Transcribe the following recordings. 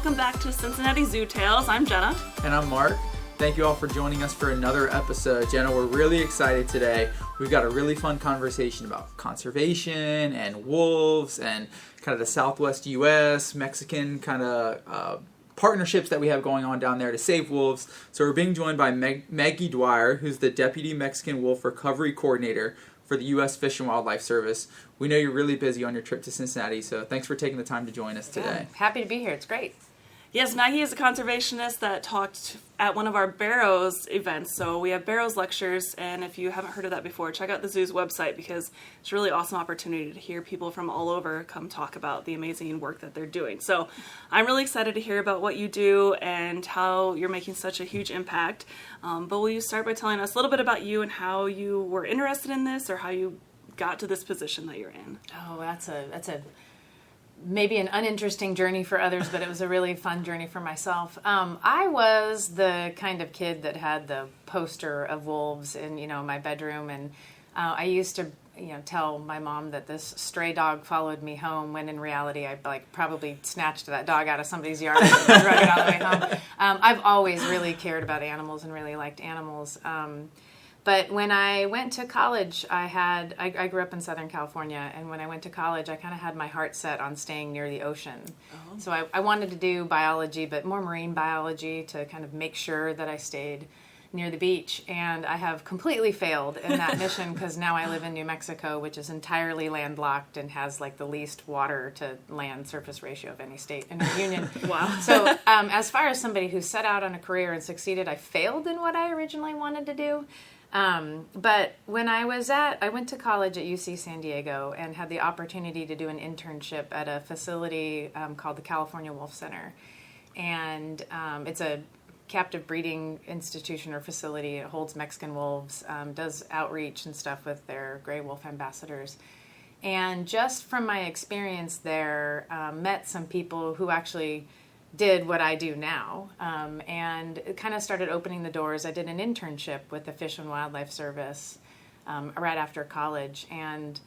welcome back to Cincinnati Zoo Tales. I'm Jenna. And I'm Mark. Thank you all for joining us for another episode. Jenna, we're really excited today. We've got a really fun conversation about conservation and wolves and kind of the Southwest U.S., Mexican kind of partnerships that we have going on down there to save wolves. So we're being joined by Maggie Dwire, who's the Deputy Mexican Wolf Recovery Coordinator for the U.S. Fish and Wildlife Service. We know you're really busy on your trip to Cincinnati, so thanks for taking the time to join us today. Yeah, happy to be here. It's great. Yes, Maggie is a conservationist that talked at one of our Barrows events. So we have Barrows lectures, and if you haven't heard of that before, check out the zoo's website because it's a really awesome opportunity to hear people from all over come talk about the amazing work that they're doing. So I'm really excited to hear about what you do and how you're making such a huge impact. But will you start by telling us a little bit about you and how you were interested in this or how you got to this position that you're in? Oh, that's a maybe an uninteresting journey for others, but it was a really fun journey for myself. I was the kind of kid that had the poster of wolves in, my bedroom, and I used to, tell my mom that this stray dog followed me home, when in reality I probably snatched that dog out of somebody's yard and drug it all the way home. I've always really cared about animals and really liked animals. But when I went to college, I grew up in Southern California, and when I went to college, I kind of had my heart set on staying near the ocean. Oh. So I wanted to do biology, but more marine biology to kind of make sure that I stayed near the beach. And I have completely failed in that mission because now I live in New Mexico, which is entirely landlocked and has the least water to land surface ratio of any state in the union. Wow. So as far as somebody who set out on a career and succeeded, I failed in what I originally wanted to do. But when I went to college at UC San Diego and had the opportunity to do an internship at a facility called the California Wolf Center. And it's a captive breeding institution or facility. It holds Mexican wolves, does outreach and stuff with their gray wolf ambassadors. And just from my experience there, met some people who actually did what I do now, and it kind of started opening the doors. I did an internship with the Fish and Wildlife Service right after college, and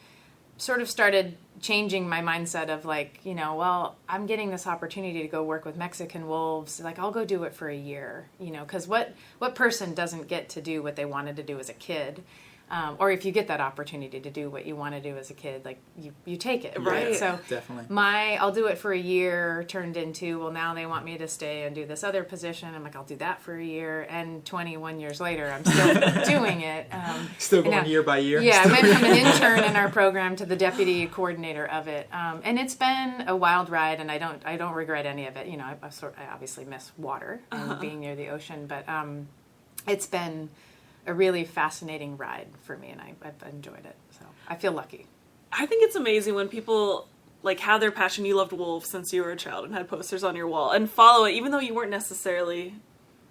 sort of started changing my mindset of well, I'm getting this opportunity to go work with Mexican wolves. I'll go do it for a year, because what person doesn't get to do what they wanted to do as a kid? Or if you get that opportunity to do what you want to do as a kid, you take it, right? Yeah, so definitely. I'll do it for a year turned into, well, now they want me to stay and do this other position. I'm I'll do that for a year, and 21 years later, I'm still doing it. Still going year by year? Yeah, I went from an intern in our program to the deputy coordinator of it, and it's been a wild ride, and I don't regret any of it. I obviously miss water and being near the ocean, but it's been a really fascinating ride for me, and I've enjoyed it. So I feel lucky. I think it's amazing when people have their passion. You loved wolves since you were a child and had posters on your wall and follow it, even though you weren't necessarily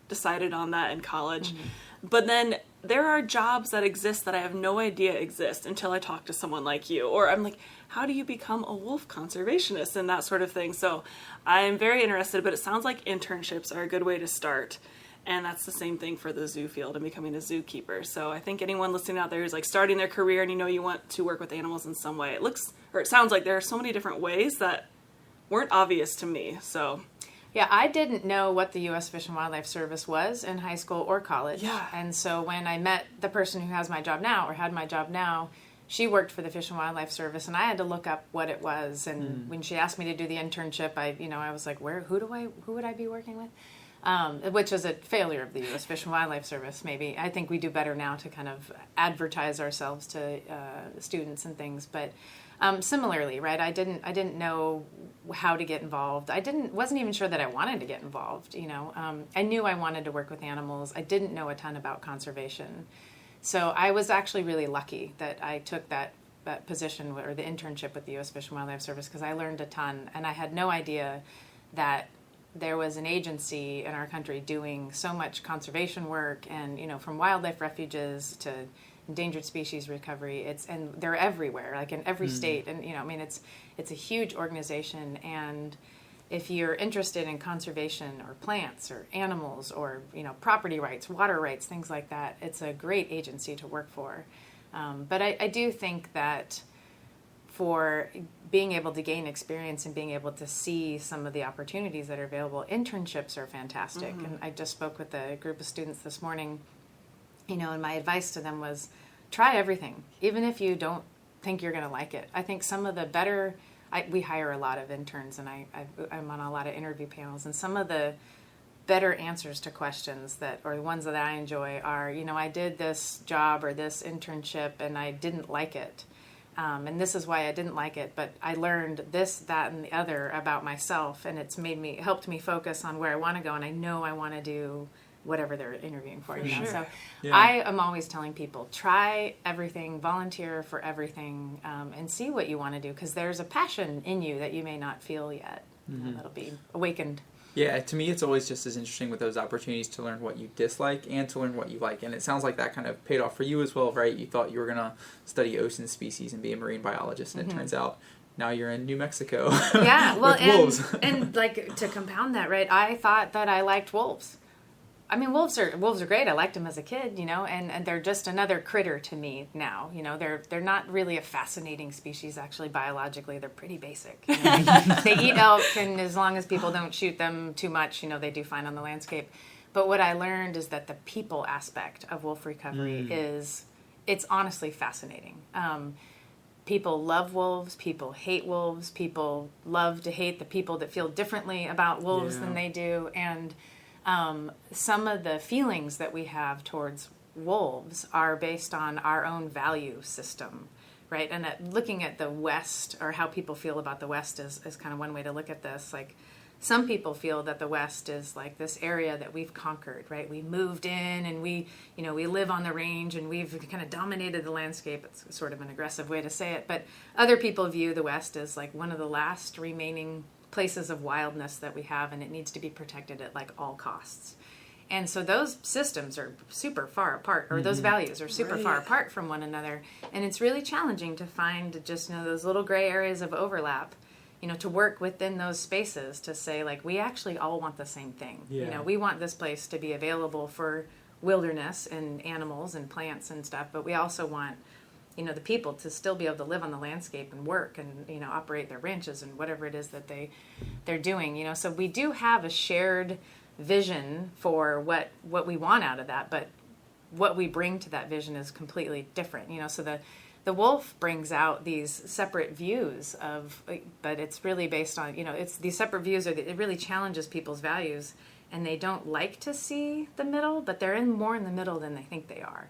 decided on that in college. Mm-hmm. But then there are jobs that exist that I have no idea exist until I talk to someone like you. Or I'm how do you become a wolf conservationist and that sort of thing? So I'm very interested, but it sounds like internships are a good way to start. And that's the same thing for the zoo field and becoming a zookeeper. So I think anyone listening out there who's starting their career and you want to work with animals in some way, it sounds like there are so many different ways that weren't obvious to me. So yeah, I didn't know what the U.S. Fish and Wildlife Service was in high school or college. Yeah. And so when I met the person who has my job now or had my job now, she worked for the Fish and Wildlife Service, and I had to look up what it was. And when she asked me to do the internship, I was who would I be working with? Which is a failure of the U.S. Fish and Wildlife Service, maybe. I think we do better now to kind of advertise ourselves to students and things. But similarly, right, I didn't know how to get involved. Wasn't even sure that I wanted to get involved, I knew I wanted to work with animals. I didn't know a ton about conservation. So I was actually really lucky that I took that position or the internship with the U.S. Fish and Wildlife Service because I learned a ton, and I had no idea that there was an agency in our country doing so much conservation work and, from wildlife refuges to endangered species recovery. And they're everywhere, in every state. And, it's a huge organization. And if you're interested in conservation or plants or animals or, property rights, water rights, things like that, it's a great agency to work for. But I do think that for being able to gain experience and being able to see some of the opportunities that are available. Internships are fantastic. And I just spoke with a group of students this morning, and my advice to them was try everything, even if you don't think you're going to like it. I think some of the better, we hire a lot of interns, and I'm on a lot of interview panels, and some of the better answers to questions or the ones that I enjoy are, I did this job or this internship and I didn't like it. And this is why I didn't like it, but I learned this, that, and the other about myself, and it's helped me focus on where I want to go, and I know I want to do whatever they're interviewing for. Sure. So Yeah. I am always telling people, try everything, volunteer for everything, and see what you want to do, because there's a passion in you that you may not feel yet. That'll be awakened. Yeah, to me, it's always just as interesting with those opportunities to learn what you dislike and to learn what you like. And it sounds like that kind of paid off for you as well, right? You thought you were going to study ocean species and be a marine biologist, and it turns out now you're in New Mexico. Yeah, well, with wolves. and like to compound that, right? I thought that I liked wolves. I mean, wolves are great. I liked them as a kid, and they're just another critter to me now. They're not really a fascinating species, actually, biologically. They're pretty basic. They eat elk, and as long as people don't shoot them too much, they do fine on the landscape. But what I learned is that the people aspect of wolf recovery it's honestly fascinating. People love wolves. People hate wolves. People love to hate the people that feel differently about wolves than they do. And some of the feelings that we have towards wolves are based on our own value system, right? And looking at the West, or how people feel about the West is kind of one way to look at this. Like, some people feel that the West is like this area that we've conquered, right? We moved in and we live on the range and we've kind of dominated the landscape. It's sort of an aggressive way to say it. But other people view the West as like one of the last remaining places of wildness that we have, and it needs to be protected at like all costs. And so those systems are super far apart, or those values are super far apart from one another. And it's really challenging to find just, those little gray areas of overlap, to work within those spaces to say, like, we actually all want the same thing. Yeah. We want this place to be available for wilderness and animals and plants and stuff, but we also want the people to still be able to live on the landscape and work and, operate their ranches and whatever it is that they're doing, So we do have a shared vision for what we want out of that, but what we bring to that vision is completely different, So the wolf brings out these separate views but it's really based on, it's these separate views it really challenges people's values, and they don't like to see the middle, but they're more in the middle than they think they are.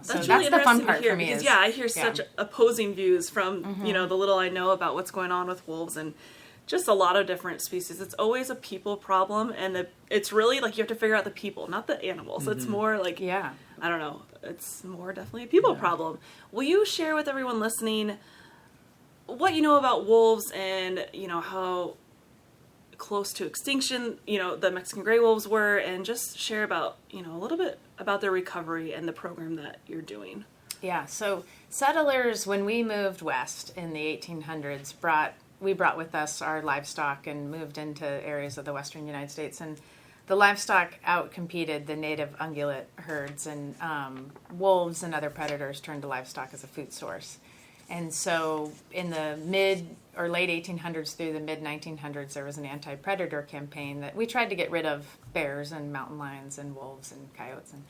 So That's really the fun interesting part to hear, for me. because I hear such opposing views from the little I know about what's going on with wolves and just a lot of different species. It's always a people problem, and it's really like you have to figure out the people, not the animals. It's more like I don't know. It's more definitely a people problem. Will you share with everyone listening what you know about wolves and how close to extinction the Mexican gray wolves were, and just share about a little bit about their recovery and the program that you're doing? Yeah, so settlers, when we moved west in the 1800s, we brought with us our livestock and moved into areas of the western United States, and the livestock outcompeted the native ungulate herds, and wolves and other predators turned to livestock as a food source. And so in the mid or late 1800s through the mid 1900s, there was an anti-predator campaign that we tried to get rid of bears and mountain lions and wolves and coyotes. And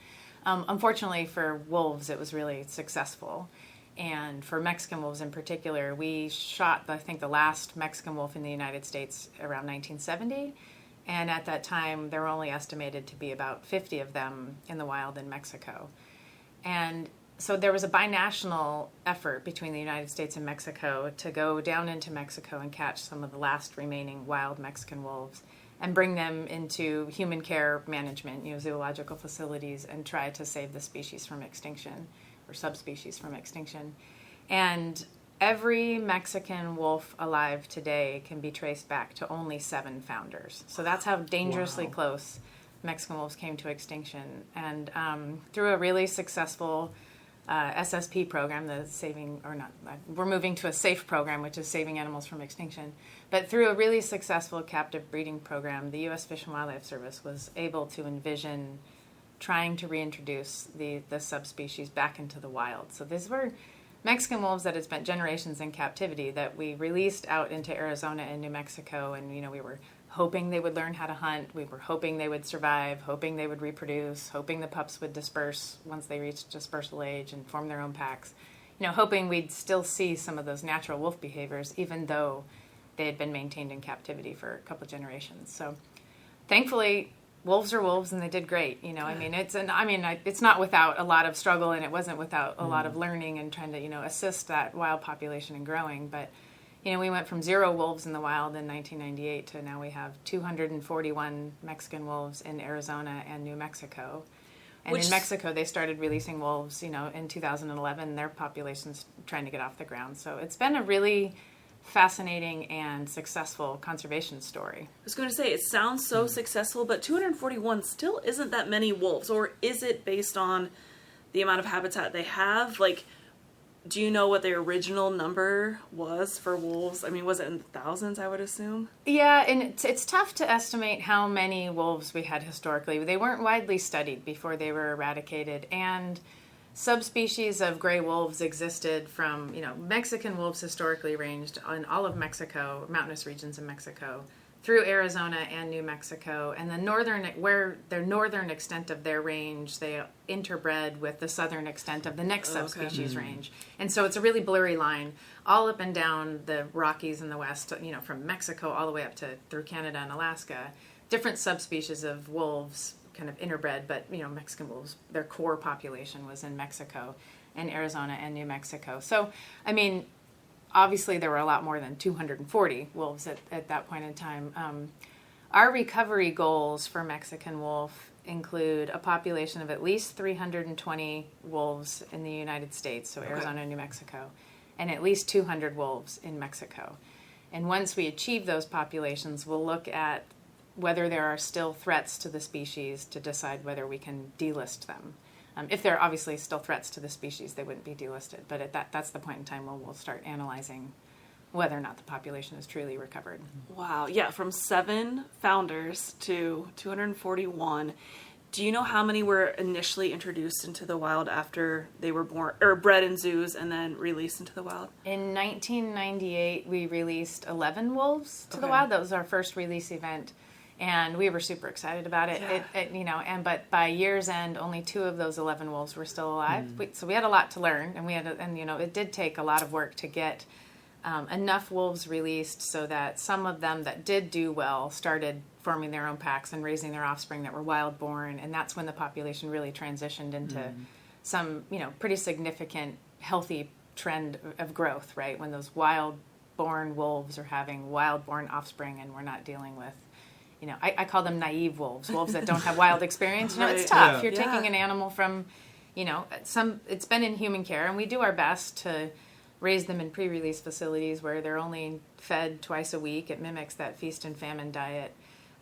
unfortunately for wolves, it was really successful. And for Mexican wolves in particular, we shot, I think, the last Mexican wolf in the United States around 1970. And at that time, there were only estimated to be about 50 of them in the wild in Mexico. And so there was a binational effort between the United States and Mexico to go down into Mexico and catch some of the last remaining wild Mexican wolves and bring them into human care management, zoological facilities, and try to save the species from extinction, or subspecies from extinction. And every Mexican wolf alive today can be traced back to only 7 founders. So that's how dangerously close Mexican wolves came to extinction. And through a really successful SSP program, we're moving to a SAFE program, which is Saving Animals from Extinction. But through a really successful captive breeding program, the U.S. Fish and Wildlife Service was able to envision trying to reintroduce the subspecies back into the wild. So these were Mexican wolves that had spent generations in captivity that we released out into Arizona and New Mexico, and we were hoping they would learn how to hunt. We were hoping they would survive, hoping they would reproduce, hoping the pups would disperse once they reached dispersal age and form their own packs. Hoping we'd still see some of those natural wolf behaviors, even though they had been maintained in captivity for a couple generations. So, thankfully, wolves are wolves, and they did great. It's not without a lot of struggle, and it wasn't without a lot of learning and trying to assist that wild population in growing. But we went from 0 wolves in the wild in 1998 to now we have 241 Mexican wolves in Arizona and New Mexico. And in Mexico, they started releasing wolves, in 2011. Their population's trying to get off the ground. So it's been a really fascinating and successful conservation story. I was going to say, it sounds so successful, but 241 still isn't that many wolves. Or is it based on the amount of habitat they have? Like, do you know what the original number was for wolves? I mean, was it in the thousands, I would assume? Yeah, and it's tough to estimate how many wolves we had historically. They weren't widely studied before they were eradicated, and subspecies of gray wolves existed from, Mexican wolves historically ranged in all of Mexico, mountainous regions in Mexico, through Arizona and New Mexico, and the northern extent of their range, they interbred with the southern extent of the next subspecies range. And so it's a really blurry line all up and down the Rockies in the west, from Mexico all the way up to through Canada and Alaska. Different subspecies of wolves kind of interbred, but, Mexican wolves, their core population was in Mexico and Arizona and New Mexico. So, obviously, there were a lot more than 240 wolves at that point in time. Our recovery goals for Mexican wolf include a population of at least 320 wolves in the United States, so Arizona and New Mexico, and at least 200 wolves in Mexico. And once we achieve those populations, we'll look at whether there are still threats to the species to decide whether we can delist them. If there are obviously still threats to the species, they wouldn't be delisted. But that's the point in time when we'll start analyzing whether or not the population is truly recovered. Wow. Yeah, from 7 founders to 241. Do you know how many were initially introduced into the wild after they were born, or bred in zoos and then released into the wild? In 1998, we released 11 wolves to the wild. That was our first release event. And we were super excited about it. Yeah. But by year's end, only 2 of those 11 wolves were still alive. So we had a lot to learn, and it did take a lot of work to get enough wolves released so that some of them that did do well started forming their own packs and raising their offspring that were wild born, and that's when the population really transitioned into some pretty significant healthy trend of growth, right? When those wild born wolves are having wild born offspring, and we're not dealing with I call them naive wolves that don't have wild experience. It's tough. You're taking an animal from, it's been in human care, and we do our best to raise them in pre-release facilities where they're only fed twice a week. It mimics that feast and famine diet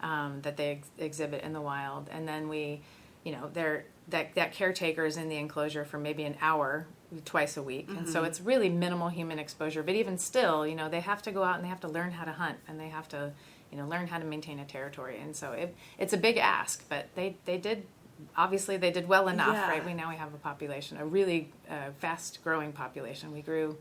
that they exhibit in the wild. And then we, that caretaker is in the enclosure for maybe an hour twice a week. And so it's really minimal human exposure. But even still, they have to go out and they have to learn how to hunt, and they have to learn how to maintain a territory. And so it's a big ask, but they did well enough, right? We have a population, a really fast-growing population. We grew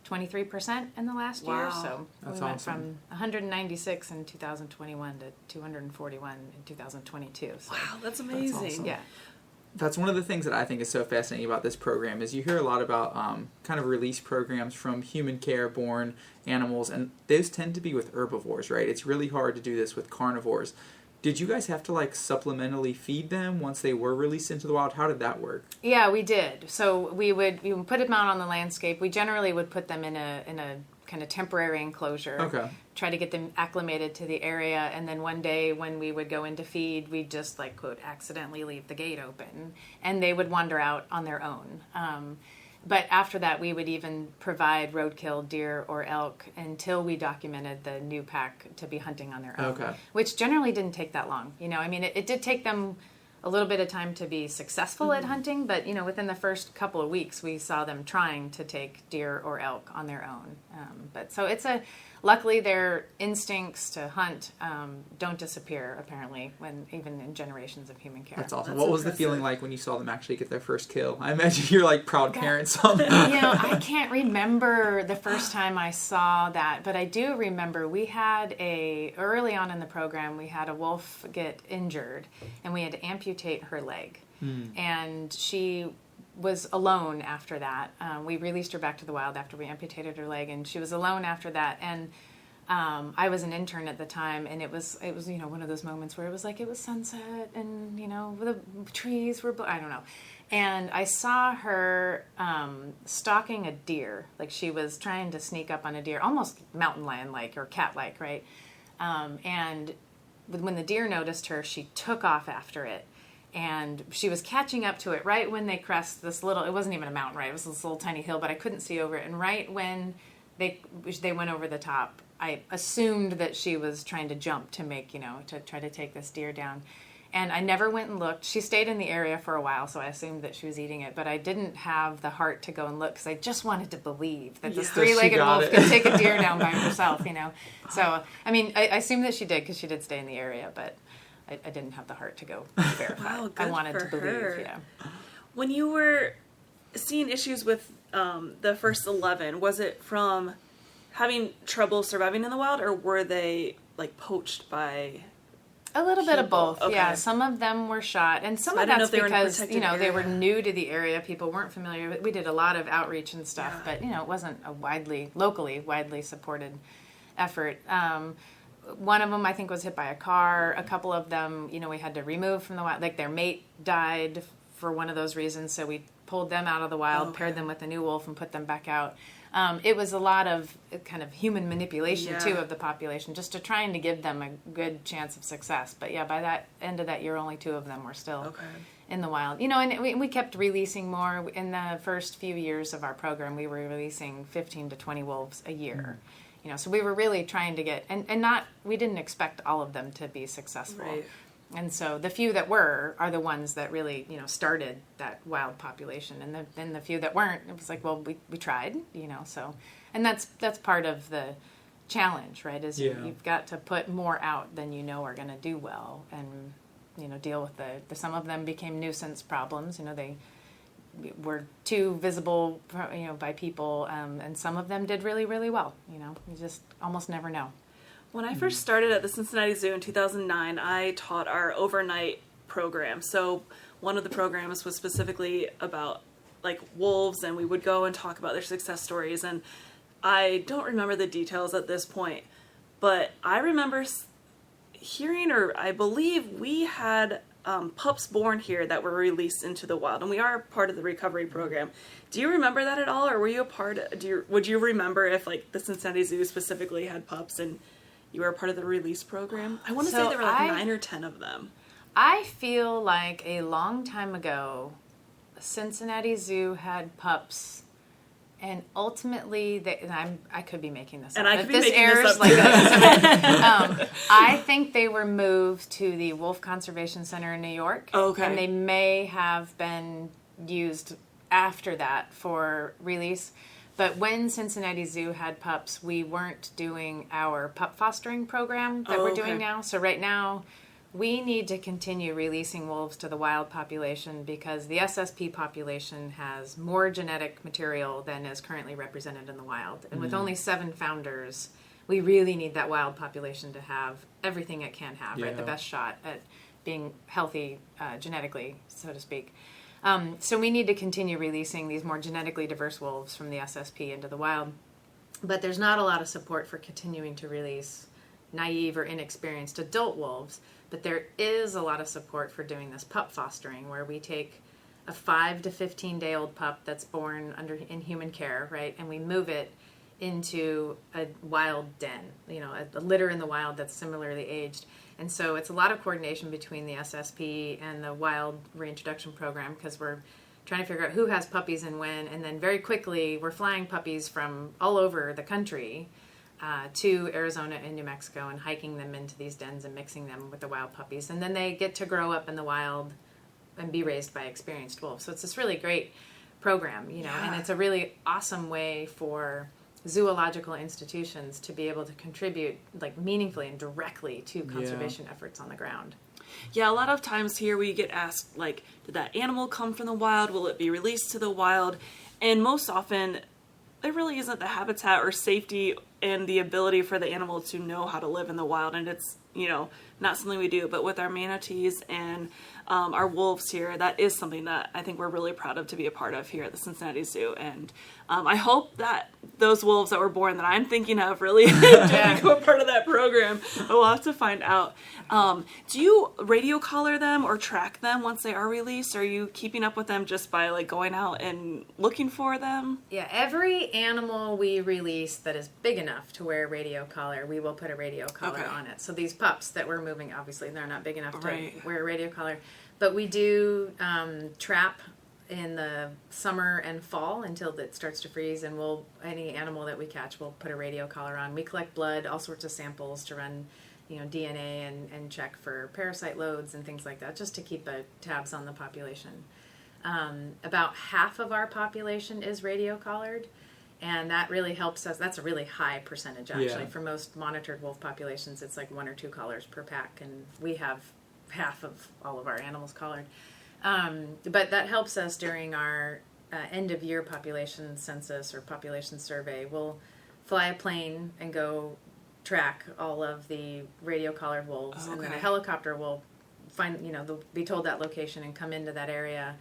23% in the last year, so we went from 196 in 2021 to 241 in 2022. So. Wow, that's amazing. That's awesome. Yeah. That's one of the things that I think is so fascinating about this program is you hear a lot about kind of release programs from human care born animals, and those tend to be with herbivores, right? It's really hard to do this with carnivores. Did you guys have to supplementally feed them once they were released into the wild? How did that work? Yeah, we did. So we would put them out on the landscape. We generally would put them in a kind of temporary enclosure. Okay. Try to get them acclimated to the area, and then one day when we would go in to feed, we'd just quote accidentally leave the gate open, and they would wander out on their own. But after that, we would even provide roadkill, deer or elk, until we documented the new pack to be hunting on their own, which generally didn't take that long. It did take them a little bit of time to be successful at hunting, but within the first couple of weeks, we saw them trying to take deer or elk on their own. But so it's a luckily their instincts to hunt don't disappear, apparently, even in generations of human care. That's awesome. That's what was the impressive. feeling like when you saw them actually get their first kill? I imagine you're like proud parents. I can't remember the first time I saw that, but I do remember we had early on in the program, we had a wolf get injured, and we had to amputate her leg. And she was alone after that. We released her back to the wild after we amputated her leg, and she was alone after that. And I was an intern at the time, and it was one of those moments where it was like it was sunset, and the trees were I don't know. And I saw her stalking a deer, like she was trying to sneak up on a deer, almost mountain lion-like or cat-like, right? And when the deer noticed her, she took off after it. And she was catching up to it right when they crest this little, it wasn't even a mountain, right? It was this little tiny hill, but I couldn't see over it. And right when they went over the top, I assumed that she was trying to jump to to try to take this deer down. And I never went and looked. She stayed in the area for a while, so I assumed that she was eating it. But I didn't have the heart to go and look because I just wanted to believe that this three-legged wolf could take a deer down by herself, So, I mean, I assumed that she did because she did stay in the area, but I didn't have the heart to go verify. Wow, I wanted to believe, her. When you were seeing issues with the first 11, was it from having trouble surviving in the wild, or were they like poached by a little bit of both? Okay. Yeah, some of them were shot, and some of that's because they were new to the area. People weren't familiar with. We did a lot of outreach and stuff, but it wasn't a locally widely supported effort. One of them, I think, was hit by a car. A couple of them, we had to remove from the wild. Like, their mate died for one of those reasons, so we pulled them out of the wild, paired them with a new wolf, and put them back out. It was a lot of kind of human manipulation, too, of the population, just to trying to give them a good chance of success. But, by that end of that year, only 2 of them were still in the wild. And we kept releasing more. In the first few years of our program, we were releasing 15 to 20 wolves a year. So we were really trying to get, and we didn't expect all of them to be successful. Right. And so the few that are the ones that really, started that wild population. And then the few that weren't, it was like, well, we tried, so. And that's part of the challenge, right, is you've got to put more out than are going to do well. And, deal with some of them became nuisance problems. They were too visible, by people, and some of them did really, really well. You just almost never know. When I first started at the Cincinnati Zoo in 2009, I taught our overnight program. So one of the programs was specifically about like wolves, and we would go and talk about their success stories. And I don't remember the details at this point, but I remember hearing, or I believe we had pups born here that were released into the wild, and we are part of the recovery program. Do you remember that at all, or were you a part? Would you remember if like the Cincinnati Zoo specifically had pups and you were a part of the release program? I want to say there were like 9 or 10 of them. I feel like a long time ago, Cincinnati Zoo had pups. And ultimately, I could be making this up. And I could be making this up. I think they were moved to the Wolf Conservation Center in New York. Okay. And they may have been used after that for release. But when Cincinnati Zoo had pups, we weren't doing our pup fostering program that we're doing now. So right now, we need to continue releasing wolves to the wild population because the SSP population has more genetic material than is currently represented in the wild. And with only 7 founders, we really need that wild population to have everything it can have, right? The best shot at being healthy genetically, so to speak. So we need to continue releasing these more genetically diverse wolves from the SSP into the wild. But there's not a lot of support for continuing to release naive or inexperienced adult wolves. But there is a lot of support for doing this pup fostering, where we take a 5 to 15-day-old pup that's born in human care, right, and we move it into a wild den, a litter in the wild that's similarly aged. And so it's a lot of coordination between the SSP and the wild reintroduction program because we're trying to figure out who has puppies and when, and then very quickly we're flying puppies from all over the country to Arizona and New Mexico and hiking them into these dens and mixing them with the wild puppies. And then they get to grow up in the wild and be raised by experienced wolves. So it's this really great program, and it's a really awesome way for zoological institutions to be able to contribute like meaningfully and directly to conservation efforts on the ground. Yeah, a lot of times here we get asked, like, did that animal come from the wild? Will it be released to the wild? And most often, there really isn't the habitat or safety and the ability for the animal to know how to live in the wild. And it's, not something we do. But with our manatees and our wolves here, that is something that I think we're really proud of to be a part of here at the Cincinnati Zoo. And I hope that those wolves that were born that I'm thinking of really do become a part of that program. But we'll have to find out. Do you radio collar them or track them once they are released? Are you keeping up with them just by like going out and looking for them? Yeah, every animal we release that is big enough to wear a radio collar, we will put a radio collar on it. So these pups that we're moving, obviously they're not big enough to wear a radio collar. But we do trap in the summer and fall until it starts to freeze, and any animal that we catch, we'll put a radio collar on. We collect blood, all sorts of samples to run, DNA and check for parasite loads and things like that, just to keep tabs on the population. About half of our population is radio collared, and that really helps us. That's a really high percentage, actually. Yeah. For most monitored wolf populations, it's like 1 or 2 collars per pack, and we have half of all of our animals collared. But that helps us during our end-of-year population census or population survey. We'll fly a plane and go track all of the radio-collared wolves, and then a helicopter will find, they'll be told that location and come into that area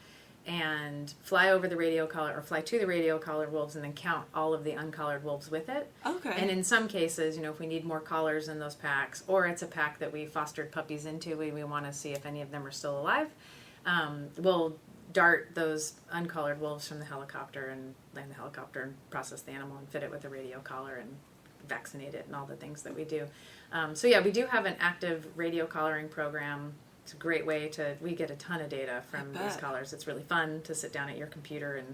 and fly over the radio collar or fly to the radio collared wolves and then count all of the uncollared wolves with it. Okay. And in some cases, if we need more collars in those packs, or it's a pack that we fostered puppies into, we want to see if any of them are still alive, we'll dart those uncollared wolves from the helicopter and land the helicopter and process the animal and fit it with a radio collar and vaccinate it and all the things that we do. We do have an active radio collaring program. It's a great way we get a ton of data from these collars. It's really fun to sit down at your computer and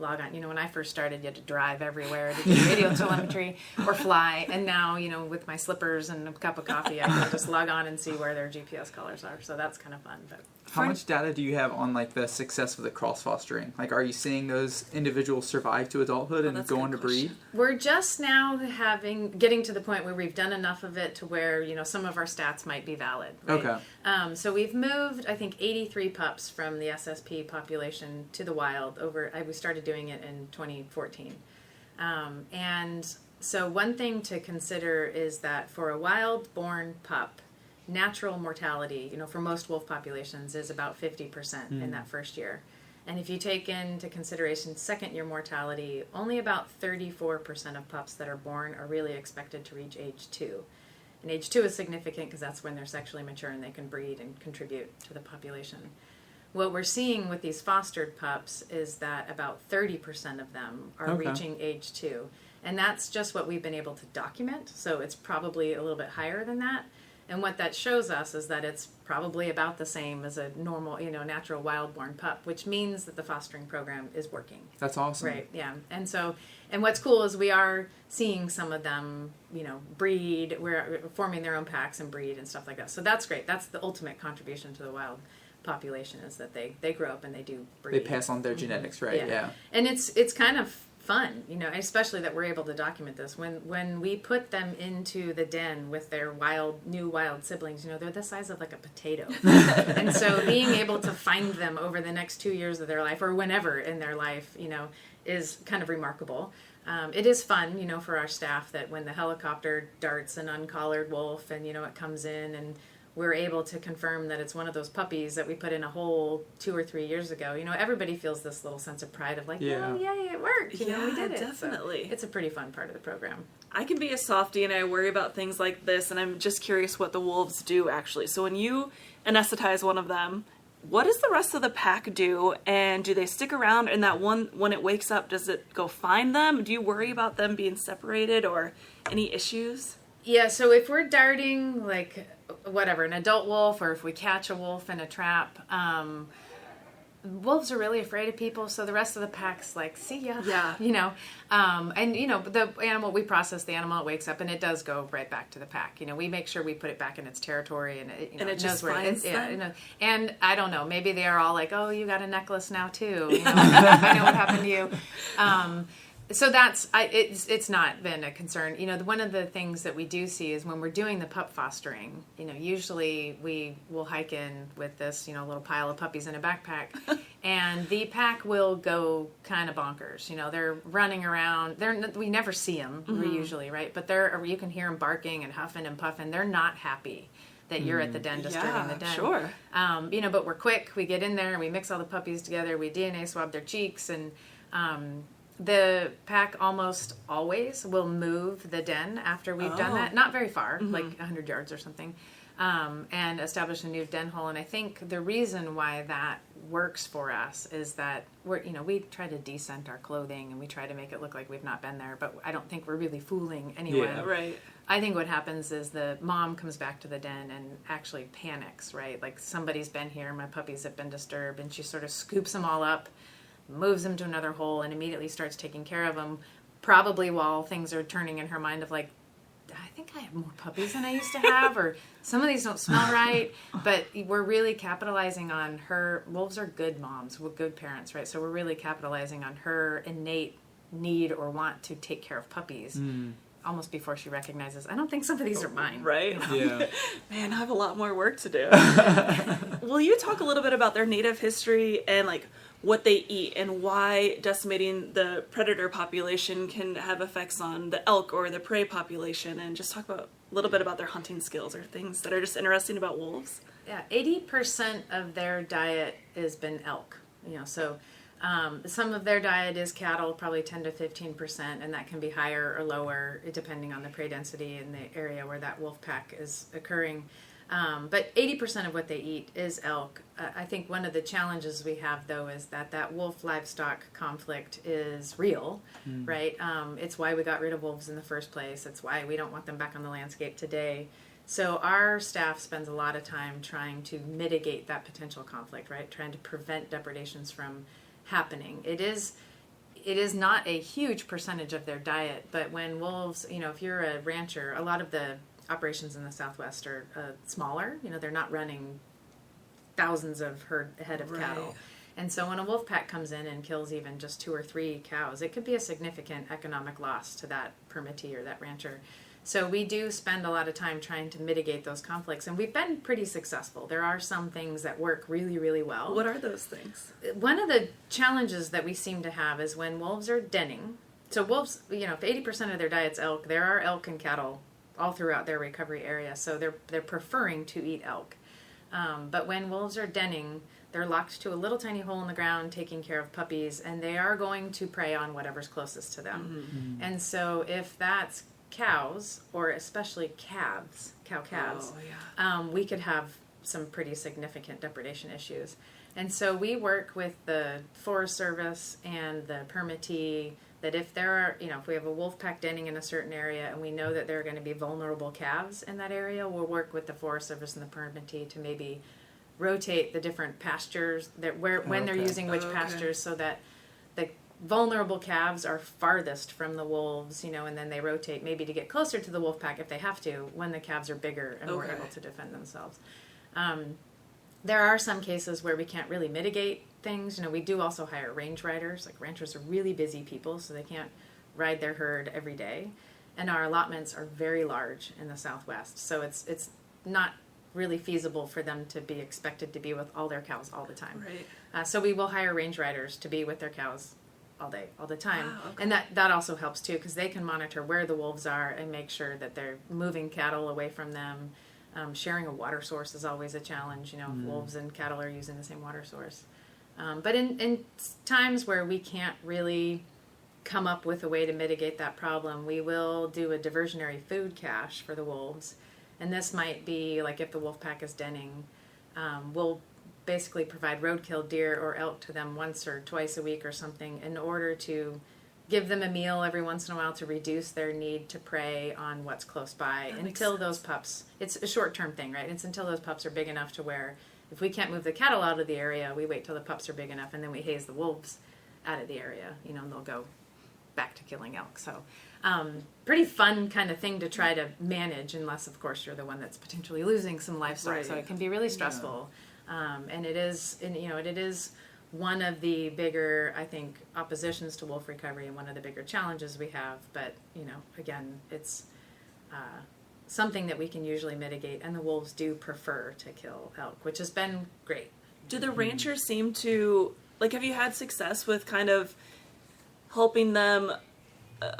log on. When I first started, you had to drive everywhere to do radio telemetry or fly. And now, with my slippers and a cup of coffee, I can just log on and see where their GPS collars are. So that's kind of fun. But how much data do you have on like the success of the cross fostering? Like, are you seeing those individuals survive to adulthood and go on to breed? We're just now getting to the point where we've done enough of it to where some of our stats might be valid. Right? Okay. So we've moved, I think, 83 pups from the SSP population to the wild. We started doing it in 2014, and so one thing to consider is that for a wild-born pup, natural mortality, for most wolf populations is about 50% in that first year. And if you take into consideration second-year mortality, only about 34% of pups that are born are really expected to reach age 2. And age 2 is significant because that's when they're sexually mature and they can breed and contribute to the population. What we're seeing with these fostered pups is that about 30% of them are reaching age 2. And that's just what we've been able to document, so it's probably a little bit higher than that. And what that shows us is that it's probably about the same as a normal, natural wild-born pup, which means that the fostering program is working. That's awesome. Right, yeah. And what's cool is we are seeing some of them, breed. We're forming their own packs and breed and stuff like that. So that's great. That's the ultimate contribution to the wild population, is that they grow up and they do breed. They pass on their genetics, right? Yeah. And it's kind of fun, especially that we're able to document this. When we put them into the den with their new wild siblings, they're the size of like a potato. And so being able to find them over the next 2 years of their life, or whenever in their life, is kind of remarkable. It is fun, for our staff, that when the helicopter darts an uncollared wolf and, it comes in and we're able to confirm that it's one of those puppies that we put in a hole 2 or 3 years ago. everybody feels this little sense of pride of like, yay, it worked. We did it. Definitely. So it's a pretty fun part of the program. I can be a softie and I worry about things like this, and I'm just curious what the wolves do actually. So when you anesthetize one of them, what does the rest of the pack do? And do they stick around? And that one, when it wakes up, does it go find them? Do you worry about them being separated or any issues? Yeah, so if we're darting, like, an adult wolf, or if we catch a wolf in a trap, wolves are really afraid of people, so the rest of the pack's like, see ya. Yeah. The animal, we process the animal, it wakes up, and it does go right back to the pack. We make sure we put it back in its territory, and it knows just where it is. Yeah, and I don't know, maybe they are all like, oh, you got a necklace now too. I know what happened to you. So it's not been a concern. One of the things that we do see is when we're doing the pup fostering, usually we will hike in with this, little pile of puppies in a backpack, and the pack will go kind of bonkers. They're running around. We never see them usually, right? But you can hear them barking and huffing and puffing. They're not happy that you're at the den disturbing the den. Sure. But we're quick. We get in there and we mix all the puppies together. We DNA swab their cheeks, and the pack almost always will move the den after we've done that. Not very far, like 100 yards or something, and establish a new den hole. And I think the reason why that works for us is that we try to descent our clothing and we try to make it look like we've not been there, but I don't think we're really fooling anyone. Yeah. Right. I think what happens is the mom comes back to the den and actually panics, right? Like, somebody's been here, my puppies have been disturbed, and she sort of scoops them all up, moves them to another hole, and immediately starts taking care of them, probably while things are turning in her mind of like, I think I have more puppies than I used to have, or some of these don't smell right. But we're really capitalizing on her. Wolves are good moms, we're good parents, right? So we're really capitalizing on her innate need or want to take care of puppies. Almost before she recognizes, I don't think some of these are mine. Right? Yeah. Man, I have a lot more work to do. Will you talk a little bit about their native history and like what they eat and why decimating the predator population can have effects on the elk or the prey population, and just talk a little bit about their hunting skills or things that are just interesting about wolves? Yeah, 80% of their diet has been elk. So some of their diet is cattle, probably 10 to 15%, and that can be higher or lower depending on the prey density in the area where that wolf pack is occurring. But 80% of what they eat is elk. I think one of the challenges we have, though, is that wolf livestock conflict is real, right? It's why we got rid of wolves in the first place. It's why we don't want them back on the landscape today. So our staff spends a lot of time trying to mitigate that potential conflict, right? Trying to prevent depredations from happening. It is not a huge percentage of their diet, but when wolves, if you're a rancher, a lot of the operations in the Southwest are smaller. They're not running thousands of head of cattle. And so when a wolf pack comes in and kills even just 2 or 3 cows, it could be a significant economic loss to that permittee or that rancher. So we do spend a lot of time trying to mitigate those conflicts, and we've been pretty successful. There are some things that work really, really well. What are those things? One of the challenges that we seem to have is when wolves are denning. So wolves, if 80% of their diet's elk, there are elk and cattle all throughout their recovery area, so they're preferring to eat elk. But when wolves are denning, they're locked to a little tiny hole in the ground taking care of puppies, and they are going to prey on whatever's closest to them. And so if that's cows, or especially cow calves, we could have some pretty significant depredation issues. And so we work with the Forest Service and the permittee that if there are, if we have a wolf pack denning in a certain area and we know that there are going to be vulnerable calves in that area, we'll work with the Forest Service and the permittee to maybe rotate the different pastures when they're using which pastures, so that the vulnerable calves are farthest from the wolves, and then they rotate maybe to get closer to the wolf pack if they have to, when the calves are bigger and more able to defend themselves. There are some cases where we can't really mitigate things. We do also hire range riders. Like, ranchers are really busy people, so they can't ride their herd every day. And our allotments are very large in the Southwest, so it's not really feasible for them to be expected to be with all their cows all the time. Right. So we will hire range riders to be with their cows all day, all the time. Wow, okay. And that also helps too, because they can monitor where the wolves are and make sure that they're moving cattle away from them. Sharing a water source is always a challenge. Wolves and cattle are using the same water source. But in times where we can't really come up with a way to mitigate that problem, we will do a diversionary food cache for the wolves. And this might be like if the wolf pack is denning, we'll basically provide roadkill deer or elk to them once or twice a week or something in order to give them a meal every once in a while to reduce their need to prey on what's close by until those pups, it's a short-term thing, right? It's until those pups are big enough to where if we can't move the cattle out of the area, we wait till the pups are big enough and then we haze the wolves out of the area, and they'll go back to killing elk. So pretty fun kind of thing to try to manage, unless of course you're the one that's potentially losing some livestock. Right. So it can be really stressful. And it is one of the bigger, I think, oppositions to wolf recovery and one of the bigger challenges we have. But, again, it's something that we can usually mitigate, and the wolves do prefer to kill elk, which has been great. Do the ranchers seem to, have you had success with kind of helping them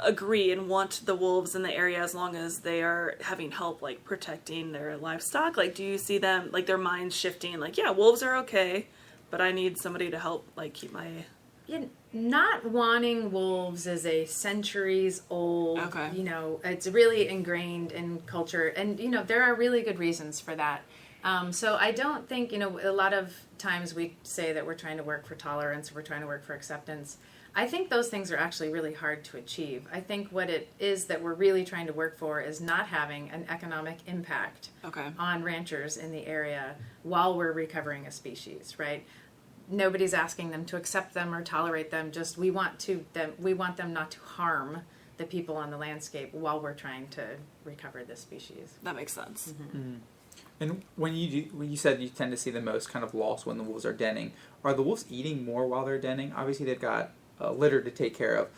agree and want the wolves in the area as long as they are having help, protecting their livestock? Do you see them, their minds shifting, yeah, wolves are okay, but I need somebody to help, keep my... Not wanting wolves is a centuries old, okay. It's really ingrained in culture, and, there are really good reasons for that. So I don't think, a lot of times we say that we're trying to work for tolerance, we're trying to work for acceptance. I think those things are actually really hard to achieve. I think what it is that we're really trying to work for is not having an economic impact on ranchers in the area while we're recovering a species, right? Nobody's asking them to accept them or tolerate them. Just we want them not to harm the people on the landscape while we're trying to recover this species. That makes sense. Mm-hmm. Mm-hmm. And when you said you tend to see the most kind of loss when the wolves are denning, are the wolves eating more while they're denning? Obviously, they've got a litter to take care of.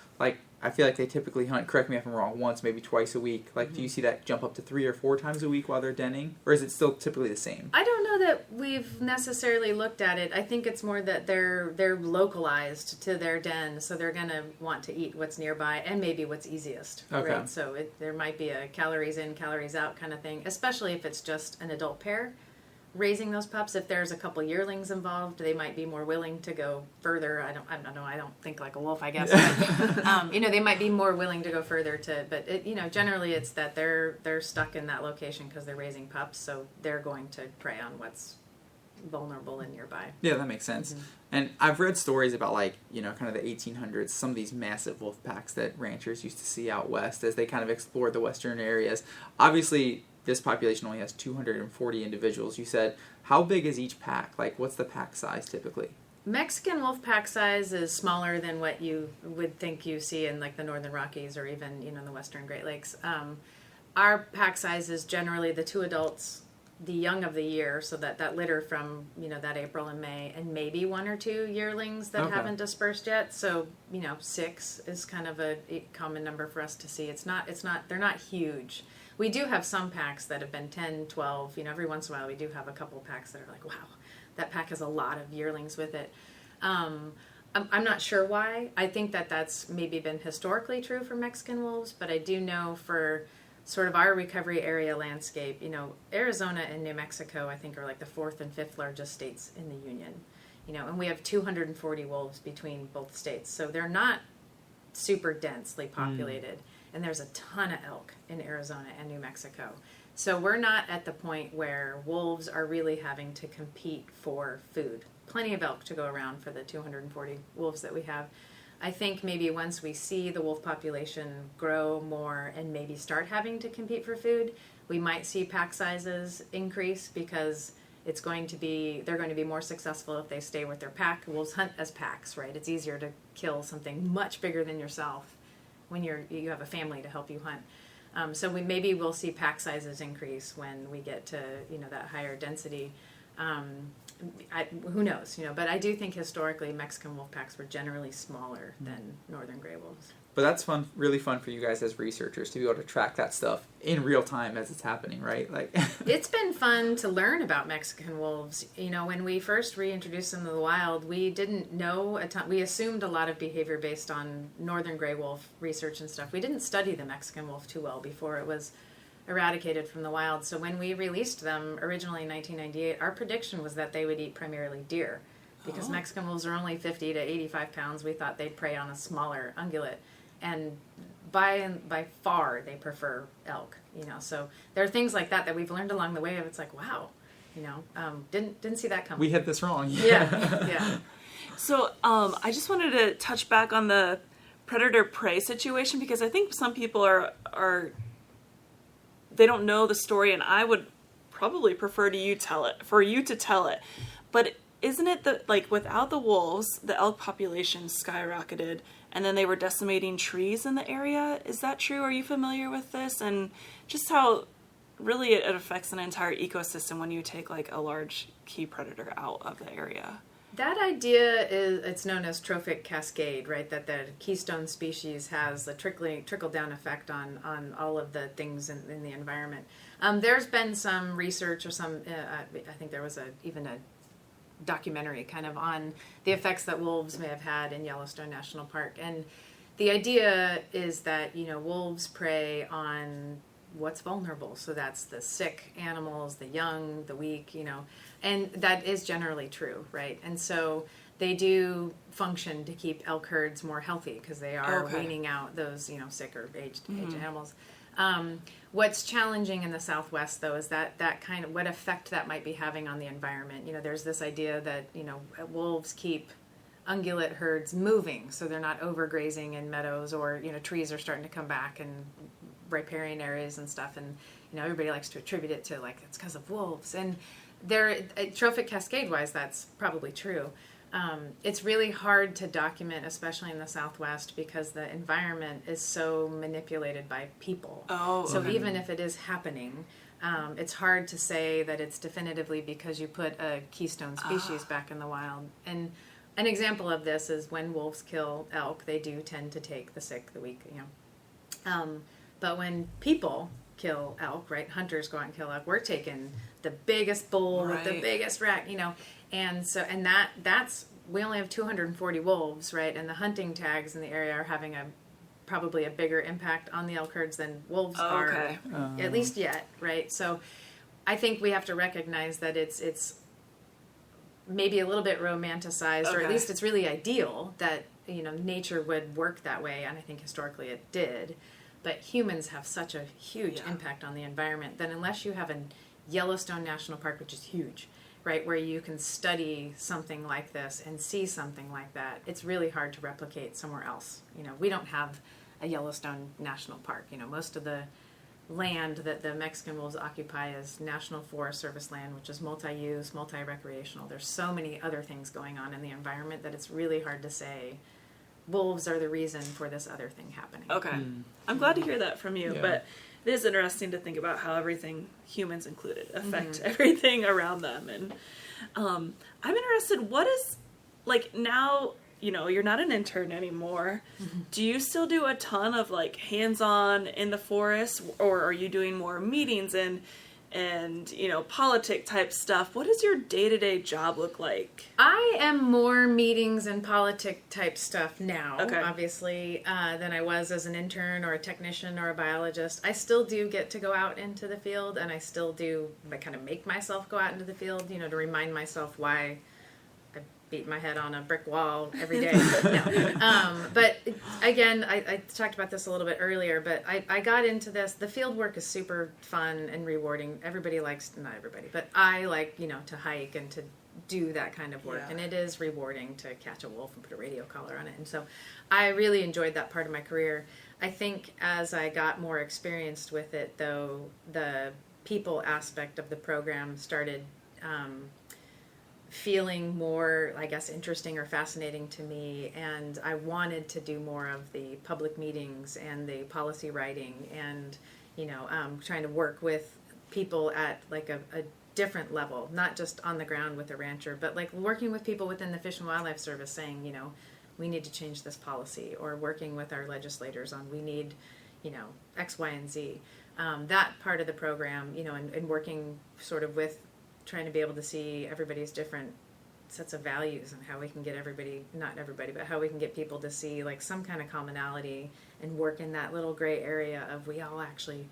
I feel like they typically hunt, correct me if I'm wrong, once, maybe twice a week. Do you see that jump up to 3 or 4 times a week while they're denning? Or is it still typically the same? I don't know that we've necessarily looked at it. I think it's more that they're localized to their den, so they're going to want to eat what's nearby and maybe what's easiest. Okay. Right? So there might be a calories in, calories out kind of thing, especially if it's just an adult pair raising those pups. If there's a couple yearlings involved, they might be more willing to go further. I don't know. I don't think like a wolf, I guess. But, they might be more willing to go further but generally it's that they're stuck in that location because they're raising pups, so they're going to prey on what's vulnerable and nearby. Yeah, that makes sense. Mm-hmm. And I've read stories about kind of the 1800s, some of these massive wolf packs that ranchers used to see out west as they kind of explored the western areas. Obviously, this population only has 240 individuals, you said. How big is each pack? What's the pack size typically? Mexican wolf pack size is smaller than what you would think you see in the Northern Rockies or even, the Western Great Lakes. Our pack size is generally the 2 adults, the young of the year, so that litter from, that April and May, and maybe 1 or 2 yearlings that haven't dispersed yet. So, 6 is kind of a common number for us to see. They're not huge. We do have some packs that have been 10, 12. Every once in a while we do have a couple packs that are wow, that pack has a lot of yearlings with it. I'm not sure why. I think that's maybe been historically true for Mexican wolves, but I do know for sort of our recovery area landscape, Arizona and New Mexico, I think, are the 4th and 5th largest states in the union. And we have 240 wolves between both states. So they're not super densely populated. And there's a ton of elk in Arizona and New Mexico. So we're not at the point where wolves are really having to compete for food. Plenty of elk to go around for the 240 wolves that we have. I think maybe once we see the wolf population grow more and maybe start having to compete for food, we might see pack sizes increase because they're going to be more successful if they stay with their pack. Wolves hunt as packs, right? It's easier to kill something much bigger than yourself when you have a family to help you hunt. So maybe we'll see pack sizes increase when we get to that higher density. Who knows? But I do think historically Mexican wolf packs were generally smaller than northern gray wolves. But that's fun, really fun for you guys as researchers to be able to track that stuff in real time as it's happening, right? It's been fun to learn about Mexican wolves. When we first reintroduced them to the wild, we didn't know a ton. We assumed a lot of behavior based on northern gray wolf research and stuff. We didn't study the Mexican wolf too well before it was eradicated from the wild. So when we released them originally in 1998, our prediction was that they would eat primarily deer. Because Mexican wolves are only 50 to 85 pounds, we thought they'd prey on a smaller ungulate. And by far, they prefer elk. So there are things like that we've learned along the way. It's wow, didn't see that coming. We had this wrong. Yeah. So I just wanted to touch back on the predator-prey situation because I think some people are they don't know the story, and I would probably prefer for you to tell it. But isn't it that without the wolves, the elk population skyrocketed? And then they were decimating trees in the area. Is that true? Are you familiar with this? And just how really it affects an entire ecosystem when you take a large key predator out of the area. That idea it's known as trophic cascade, right? That the keystone species has a trickle-down effect on all of the things in the environment. There's been some research or I think there was even a documentary kind of on the effects that wolves may have had in Yellowstone National Park. And the idea is that, wolves prey on what's vulnerable. So that's the sick animals, the young, the weak, and that is generally true, right? And so they do function to keep elk herds more healthy because they are weaning out those, sick or aged animals. What's challenging in the Southwest, though, is that kind of what effect that might be having on the environment. There's this idea that, wolves keep ungulate herds moving, so they're not overgrazing in meadows, or trees are starting to come back in riparian areas and stuff, and everybody likes to attribute it to it's because of wolves, and they're trophic cascade wise that's probably true. It's really hard to document, especially in the Southwest, because the environment is so manipulated by people. So even if it is happening, it's hard to say that it's definitively because you put a keystone species back in the wild. And an example of this is when wolves kill elk, they do tend to take the sick, the weak, but when people kill elk, right, hunters go out and kill elk, we're taking the biggest bull with the biggest rack, and so, and that's, we only have 240 wolves, right, and the hunting tags in the area are having probably a bigger impact on the elk herds than wolves are, at least yet, right? So I think we have to recognize that it's maybe a little bit romanticized, or at least it's really ideal that, nature would work that way, and I think historically it did. But humans have such a huge impact on the environment that unless you have a Yellowstone National Park, which is huge, right, where you can study something like this and see something like that, it's really hard to replicate somewhere else. We don't have a Yellowstone National Park. Most of the land that the Mexican wolves occupy is National Forest Service land, which is multi-use, multi-recreational. There's so many other things going on in the environment that it's really hard to say wolves are the reason for this other thing happening. I'm glad to hear that from you, but it is interesting to think about how everything, humans included, affect everything around them. And I'm interested, what is, now, you're not an intern anymore. Do you still do a ton of hands-on in the forest, or are you doing more meetings and politic type stuff? What does your day-to-day job look like? I am more meetings and politic type stuff now, obviously, than I was as an intern or a technician or a biologist. I still do get to go out into the field, and I still do kind of make myself go out into the field, to remind myself why I beat my head on a brick wall every day. But again, I talked about this a little bit earlier, but I got into this. The field work is super fun and rewarding. Everybody likes, not everybody, but I like, to hike and to do that kind of work. And it is rewarding to catch a wolf and put a radio collar on it. And so I really enjoyed that part of my career. I think as I got more experienced with it, though, the people aspect of the program started feeling more, I guess, interesting or fascinating to me, and I wanted to do more of the public meetings and the policy writing, and trying to work with people at a different level, not just on the ground with a rancher, but working with people within the Fish and Wildlife Service, saying, we need to change this policy, or working with our legislators on we need, X, Y, and Z. That part of the program, and working sort of with trying to be able to see everybody's different sets of values and how we can get everybody, not everybody, but how we can get people to see some kind of commonality and work in that little gray area of we all actually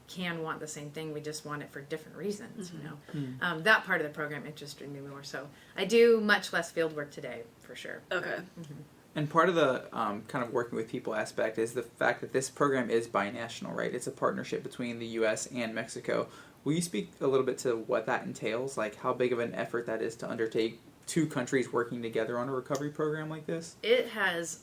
can want the same thing, we just want it for different reasons, That part of the program interested me more. So I do much less field work today, for sure. And part of the kind of working with people aspect is the fact that this program is binational, right? It's a partnership between the U.S. and Mexico. Will you speak a little bit to what that entails, how big of an effort that is to undertake two countries working together on a recovery program like this? It has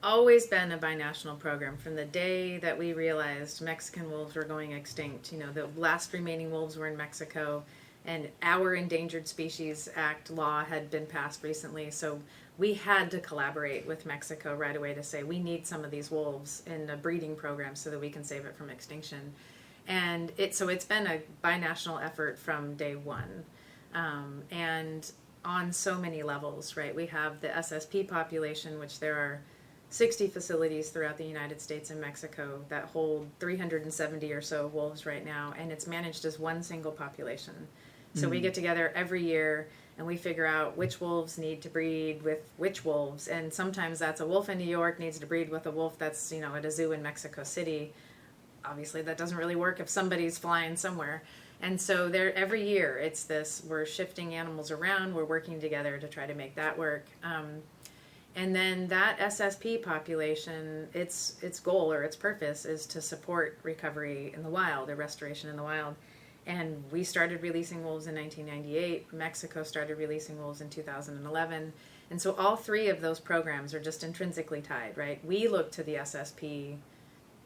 always been a binational program from the day that we realized Mexican wolves were going extinct. The last remaining wolves were in Mexico, and our Endangered Species Act law had been passed recently, so we had to collaborate with Mexico right away to say we need some of these wolves in a breeding program so that we can save it from extinction. And it's been a binational effort from day one. And on so many levels, right? We have the SSP population, which there are 60 facilities throughout the United States and Mexico that hold 370 or so wolves right now, and it's managed as one single population. So we get together every year and we figure out which wolves need to breed with which wolves, and sometimes that's a wolf in New York needs to breed with a wolf that's, at a zoo in Mexico City. Obviously that doesn't really work if somebody's flying somewhere. And so there, every year it's this, we're shifting animals around, we're working together to try to make that work. And then that SSP population, its goal or its purpose is to support recovery in the wild or restoration in the wild. And we started releasing wolves in 1998. Mexico started releasing wolves in 2011. And so all three of those programs are just intrinsically tied, right? We look to the SSP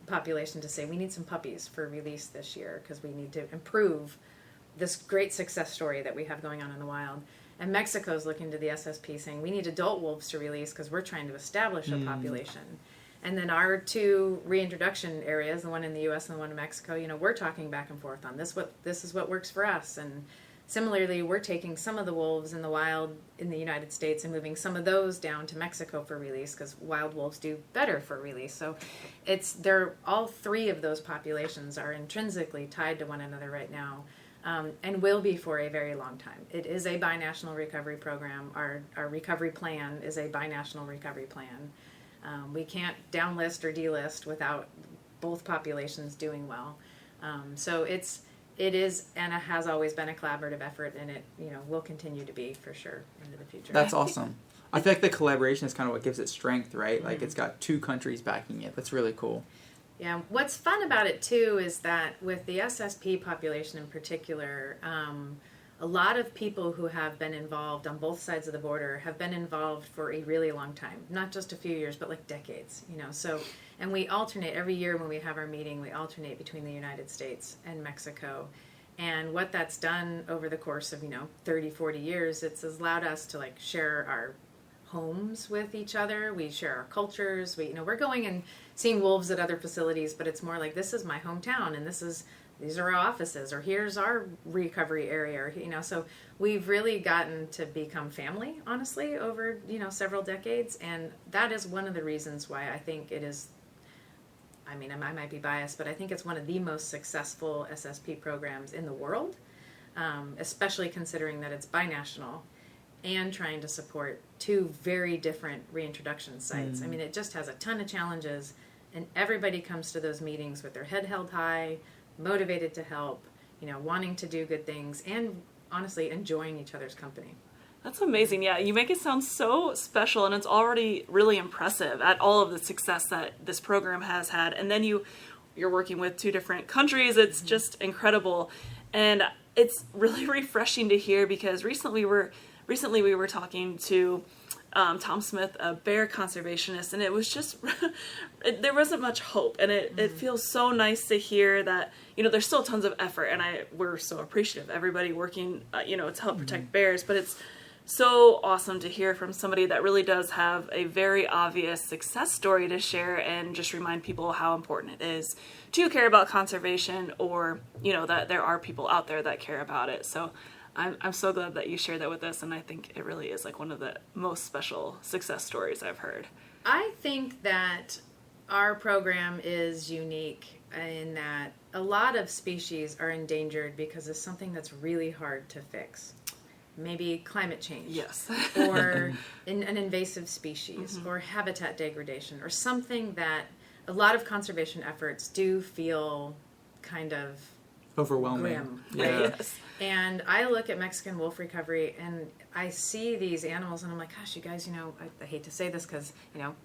population to say we need some puppies for release this year because we need to improve this great success story that we have going on in the wild. And Mexico's looking to the SSP saying we need adult wolves to release because we're trying to establish a population. And then our two reintroduction areas, the one in the U.S. and the one in Mexico, we're talking back and forth on this. This is what works for us. And similarly, we're taking some of the wolves in the wild in the United States and moving some of those down to Mexico for release because wild wolves do better for release. So all three of those populations are intrinsically tied to one another right now. And will be for a very long time. It is a binational recovery program. Our recovery plan is a binational recovery plan. We can't downlist or delist without both populations doing well. So it is and it has always been a collaborative effort, and it will continue to be for sure into the future. That's awesome. I feel like the collaboration is kind of what gives it strength, right? Like it's got two countries backing it. That's really cool. Yeah, what's fun about it too is that with the SSP population in particular, a lot of people who have been involved on both sides of the border have been involved for a really long time, not just a few years, but like decades, So, and we alternate every year when we have our meeting, we alternate between the United States and Mexico. And what that's done over the course of, 30, 40 years, it's allowed us to share our homes with each other. We share our cultures. We're going and seeing wolves at other facilities, but it's more like, this is my hometown and these are our offices, or here's our recovery area, so we've really gotten to become family, honestly, over, several decades. And that is one of the reasons why I think it is, I might be biased, but I think it's one of the most successful SSP programs in the world, especially considering that it's binational and trying to support two very different reintroduction sites. It just has a ton of challenges, and everybody comes to those meetings with their head held high, motivated to help, wanting to do good things, and honestly enjoying each other's company. That's amazing. Yeah, you make it sound so special, and it's already really impressive at all of the success that this program has had. And then you're working with two different countries. It's just incredible, and it's really refreshing to hear because recently we were talking to Tom Smith, a bear conservationist, and it was just, there wasn't much hope, and it feels so nice to hear that, there's still tons of effort, and we're so appreciative of everybody working, to help protect bears, but it's so awesome to hear from somebody that really does have a very obvious success story to share and just remind people how important it is to care about conservation, or, that there are people out there that care about it. So I'm so glad that you shared that with us, and I think it really is one of the most special success stories I've heard. I think that our program is unique in that a lot of species are endangered because of something that's really hard to fix. Maybe climate change. Yes. Or an invasive species, or habitat degradation, or something that a lot of conservation efforts do feel kind of overwhelming. Grim. Yeah. Yes. And I look at Mexican wolf recovery and I see these animals and I'm like, gosh, you guys, I hate to say this because,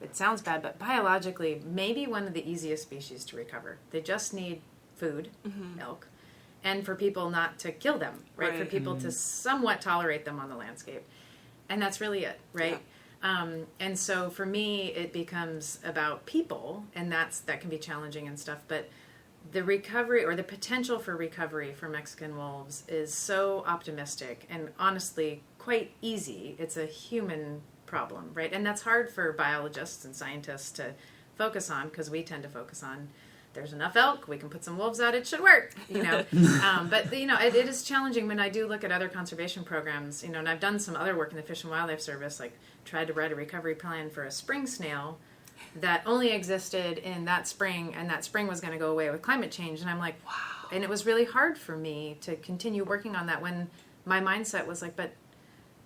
it sounds bad, but biologically, maybe one of the easiest species to recover. They just need food, milk, and for people not to kill them, right? For people to somewhat tolerate them on the landscape. And that's really it, right? Yeah. And so for me, it becomes about people, and that can be challenging and stuff, but the recovery or the potential for recovery for Mexican wolves is so optimistic and honestly quite easy. It's a human problem, right? And that's hard for biologists and scientists to focus on because we tend to focus on there's enough elk, we can put some wolves out, it should work, you know. But, you know, it is challenging when I do look at other conservation programs, you know, and I've done some other work in the Fish and Wildlife Service, like tried to write a recovery plan for a spring snail that only existed in that spring, and that spring was going to go away with climate change. And I'm like, wow. And it was really hard for me to continue working on that when my mindset was like, but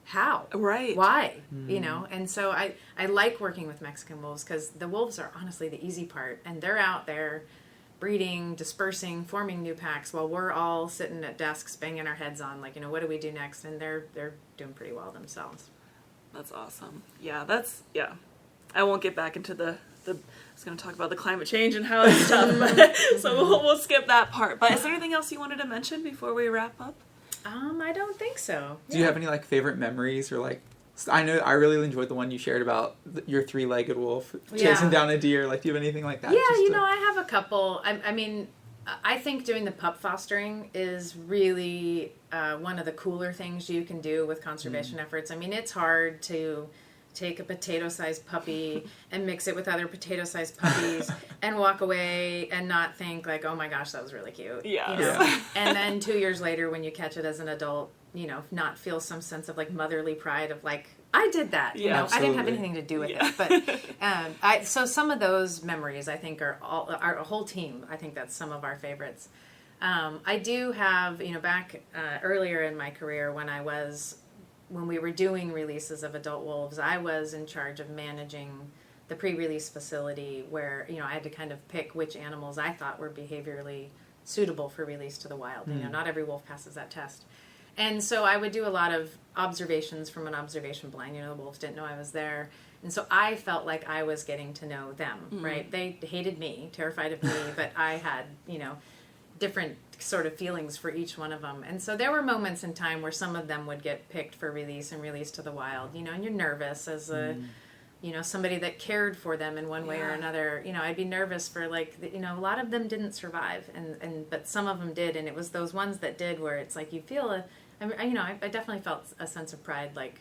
how? Right. Why? You know? And so I like working with Mexican wolves because the wolves are honestly the easy part. And they're out there breeding, dispersing, forming new packs while we're all sitting at desks banging our heads on, like, you know, what do we do next? And they're doing pretty well themselves. That's awesome. Yeah, I won't get back into I was going to talk about the climate change and how it's tough, but, so we'll skip that part. But is there anything else you wanted to mention before we wrap up? I don't think so. Do you have any like favorite memories or like? I know I really enjoyed the one you shared about your three-legged wolf chasing down a deer. Like, do you have anything like that? Yeah, you know, I have a couple. I mean, I think doing the pup fostering is really one of the cooler things you can do with conservation efforts. I mean, it's hard to take a potato-sized puppy and mix it with other potato-sized puppies and walk away and not think like, oh my gosh, that was really cute. Yeah. You know? And then 2 years later when you catch it as an adult, you know, not feel some sense of like motherly pride of like, I did that. You know, absolutely. I didn't have anything to do with it. But so some of those memories I think are a whole team. I think that's some of our favorites. I do have, you know, back earlier in my career when we were doing releases of adult wolves, I was in charge of managing the pre-release facility where, you know, I had to kind of pick which animals I thought were behaviorally suitable for release to the wild. You know, not every wolf passes that test. And so I would do a lot of observations from an observation blind. You know, the wolves didn't know I was there. And so I felt like I was getting to know them, right? They hated me, terrified of me, but I had, you know, different sort of feelings for each one of them. And so there were moments in time where some of them would get picked for release and released to the wild, you know, and you're nervous as a, you know, somebody that cared for them in one way or another. You know, I'd be nervous for like, you know, a lot of them didn't survive but some of them did. And it was those ones that did where it's like you feel I definitely felt a sense of pride, like,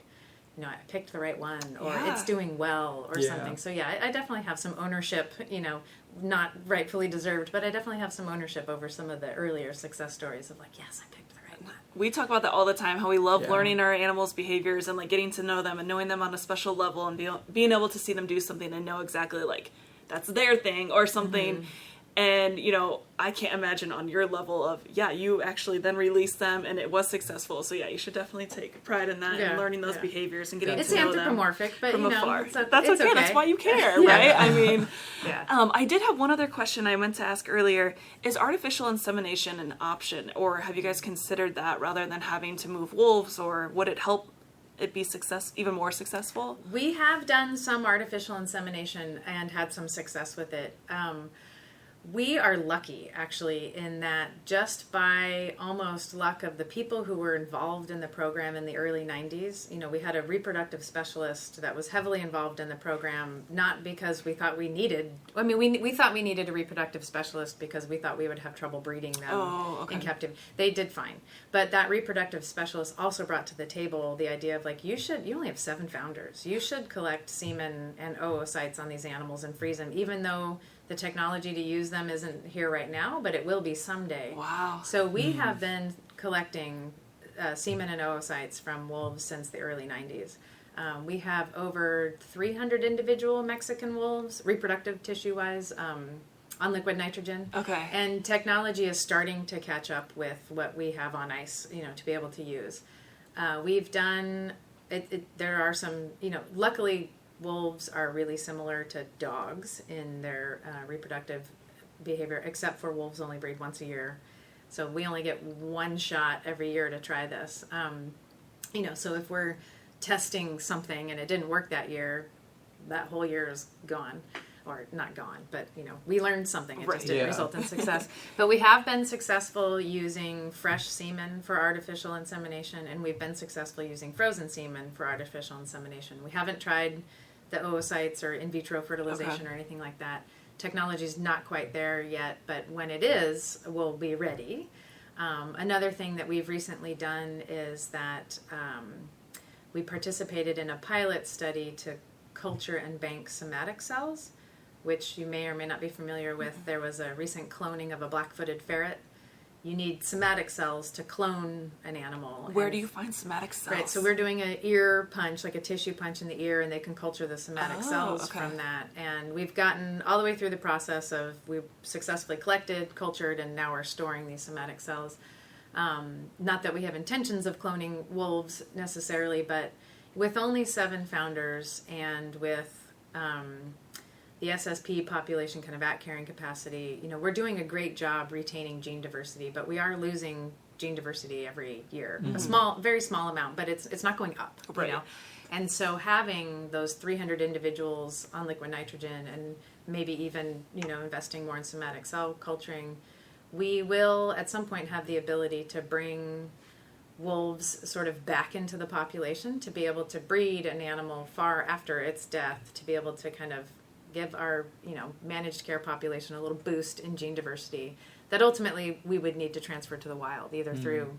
you know, I picked the right one, or it's doing well, or something. So yeah, I definitely have some ownership, you know, not rightfully deserved, but I definitely have some ownership over some of the earlier success stories of like, yes, I picked the right one. We talk about that all the time, how we love learning our animals' behaviors and like getting to know them and knowing them on a special level and being able to see them do something and know exactly like that's their thing or something. And, you know, I can't imagine on your level of, you actually then released them and it was successful. So, you should definitely take pride in that and learning those behaviors and getting to know them. It's anthropomorphic, but, from you know, afar. it's That's okay. That's why you care, right? I mean, I did have one other question I meant to ask earlier. Is artificial insemination an option, or have you guys considered that rather than having to move wolves, or would it help it be even more successful? We have done some artificial insemination and had some success with it. We are lucky, actually, in that just by almost luck of the people who were involved in the program in the early 90s, you know, we had a reproductive specialist that was heavily involved in the program, not because we thought we needed a reproductive specialist because we thought we would have trouble breeding them in captivity. They did fine. But that reproductive specialist also brought to the table the idea of like, you only have 7 founders. You should collect semen and oocytes on these animals and freeze them, even though the technology to use them isn't here right now, but it will be someday. Wow. So we have been collecting semen and oocytes from wolves since the early 90s. We have over 300 individual Mexican wolves, reproductive tissue-wise, on liquid nitrogen. Okay. And technology is starting to catch up with what we have on ice, you know, to be able to use. We've done, there are some, you know, luckily wolves are really similar to dogs in their reproductive behavior, except for wolves only breed once a year. So we only get one shot every year to try this. You know, so if we're testing something and it didn't work that year, that whole year is gone. Or not gone, but, you know, we learned something. It just didn't result in success. But we have been successful using fresh semen for artificial insemination, and we've been successful using frozen semen for artificial insemination. We haven't tried the oocytes or in vitro fertilization or anything like that. Technology's not quite there yet, but when it is, we'll be ready. Another thing that we've recently done is that we participated in a pilot study to culture and bank somatic cells which you may or may not be familiar with. There was a recent cloning of a black-footed ferret. You need somatic cells to clone an animal. Where do you find somatic cells? Right, so we're doing an ear punch, like a tissue punch in the ear, and they can culture the somatic cells from that. And we've gotten all the way through the process of we've successfully collected, cultured, and now we're storing these somatic cells. Not that we have intentions of cloning wolves necessarily, but with only 7 founders and with the SSP population kind of at carrying capacity, we're doing a great job retaining gene diversity, but we are losing gene diversity every year. A very small amount, but it's not going up, right. And so having those 300 individuals on liquid nitrogen and maybe even, investing more in somatic cell culturing, we will at some point have the ability to bring wolves sort of back into the population, to be able to breed an animal far after its death, to be able to kind of give our managed care population a little boost in gene diversity that ultimately we would need to transfer to the wild, either through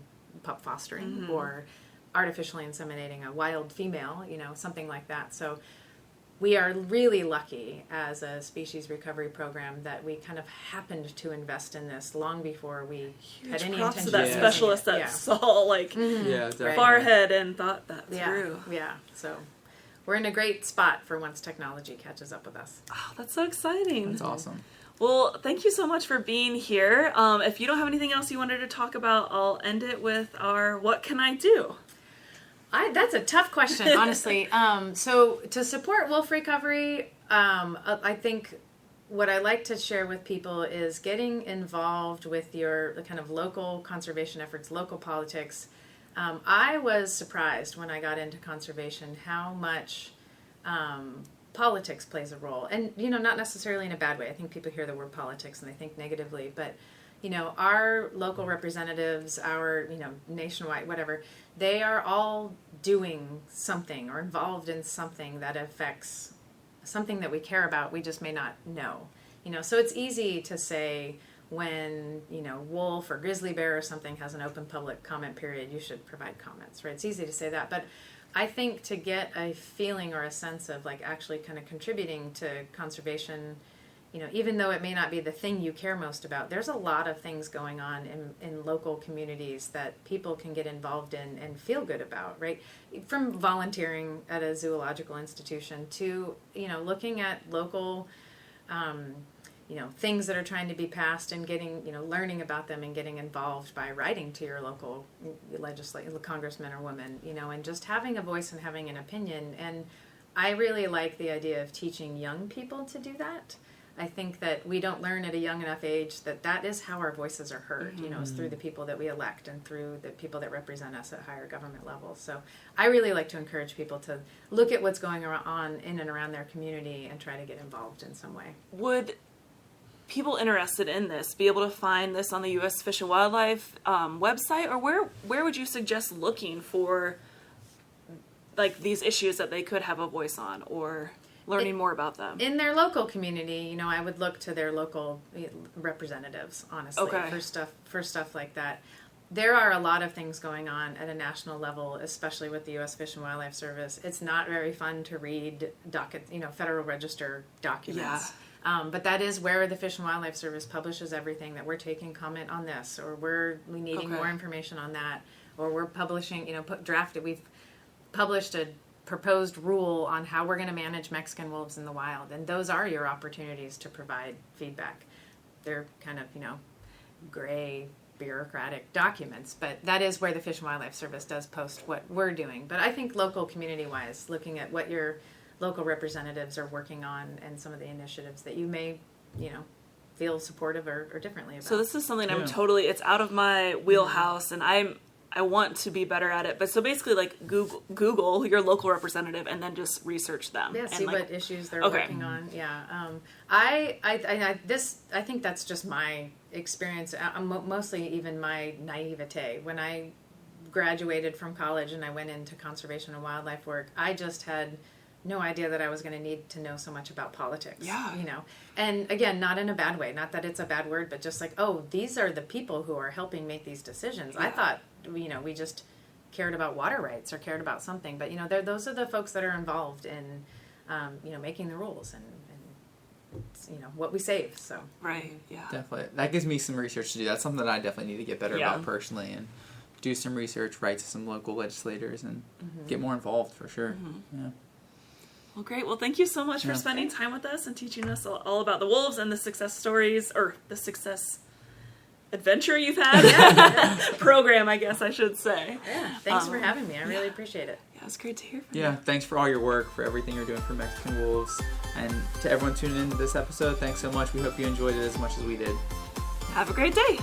pup fostering or artificially inseminating a wild female, something like that. So we are really lucky as a species recovery program that we kind of happened to invest in this long before we had any props intention to that of specialist that saw far ahead and thought that through. Yeah, so we're in a great spot for once technology catches up with us. Oh, that's so exciting. That's awesome. Well, thank you so much for being here. If you don't have anything else you wanted to talk about, I'll end it with our what can I do? That's a tough question, honestly. So to support wolf recovery, I think what I like to share with people is getting involved with the kind of local conservation efforts, local politics. I was surprised when I got into conservation how much politics plays a role. And, not necessarily in a bad way. I think people hear the word politics and they think negatively. But, our local representatives, our, nationwide, whatever, they are all doing something or involved in something that affects something that we care about. We just may not know. So it's easy to say, when wolf or grizzly bear or something has an open public comment period, you should provide comments, right? It's easy to say that, but I think to get a feeling or a sense of actually kind of contributing to conservation, even though it may not be the thing you care most about, there's a lot of things going on in local communities that people can get involved in and feel good about, right? From volunteering at a zoological institution to looking at local things that are trying to be passed and getting, learning about them and getting involved by writing to your local congressman or woman, and just having a voice and having an opinion. And I really like the idea of teaching young people to do that. I think that we don't learn at a young enough age that is how our voices are heard, is through the people that we elect and through the people that represent us at higher government levels. So I really like to encourage people to look at what's going on in and around their community and try to get involved in some way. Would people interested in this be able to find this on the U.S. Fish and Wildlife website, or where would you suggest looking for these issues that they could have a voice on, or learning more about them? In their local community, I would look to their local representatives, honestly, for stuff like that. There are a lot of things going on at a national level, especially with the U.S. Fish and Wildlife Service. It's not very fun to read Federal Register documents. Yeah. But that is where the Fish and Wildlife Service publishes everything, that we're taking comment on this, or we're needing more information on that, or we're publishing, we've published a proposed rule on how we're going to manage Mexican wolves in the wild. And those are your opportunities to provide feedback. They're kind of, gray, bureaucratic documents, but that is where the Fish and Wildlife Service does post what we're doing. But I think local community-wise, looking at what your local representatives are working on and some of the initiatives that you may, feel supportive or differently about. So this is something it's out of my wheelhouse, and I want to be better at it. But so basically, Google your local representative and then just research them. Yeah, and see what issues they're working on. Yeah, I think that's just my experience. Mostly even my naivete. When I graduated from college and I went into conservation and wildlife work, I just had no idea that I was going to need to know so much about politics. Yeah. And again, not in a bad way, not that it's a bad word, but just these are the people who are helping make these decisions. Yeah. I thought, we just cared about water rights or cared about something, but those are the folks that are involved in, making the rules and what we save. So Right. Yeah. Definitely. That gives me some research to do. That's something that I definitely need to get better about personally, and do some research, write to some local legislators, and get more involved for sure. Yeah. Well, great. Well, thank you so much for spending time with us and teaching us all about the wolves and the success stories, or the success adventure you've had. Program, I guess I should say. Yeah. Thanks for having me. I really appreciate it. Yeah, it's great to hear from you. Yeah, thanks for all your work, for everything you're doing for Mexican wolves. And to everyone tuning into this episode, thanks so much. We hope you enjoyed it as much as we did. Have a great day.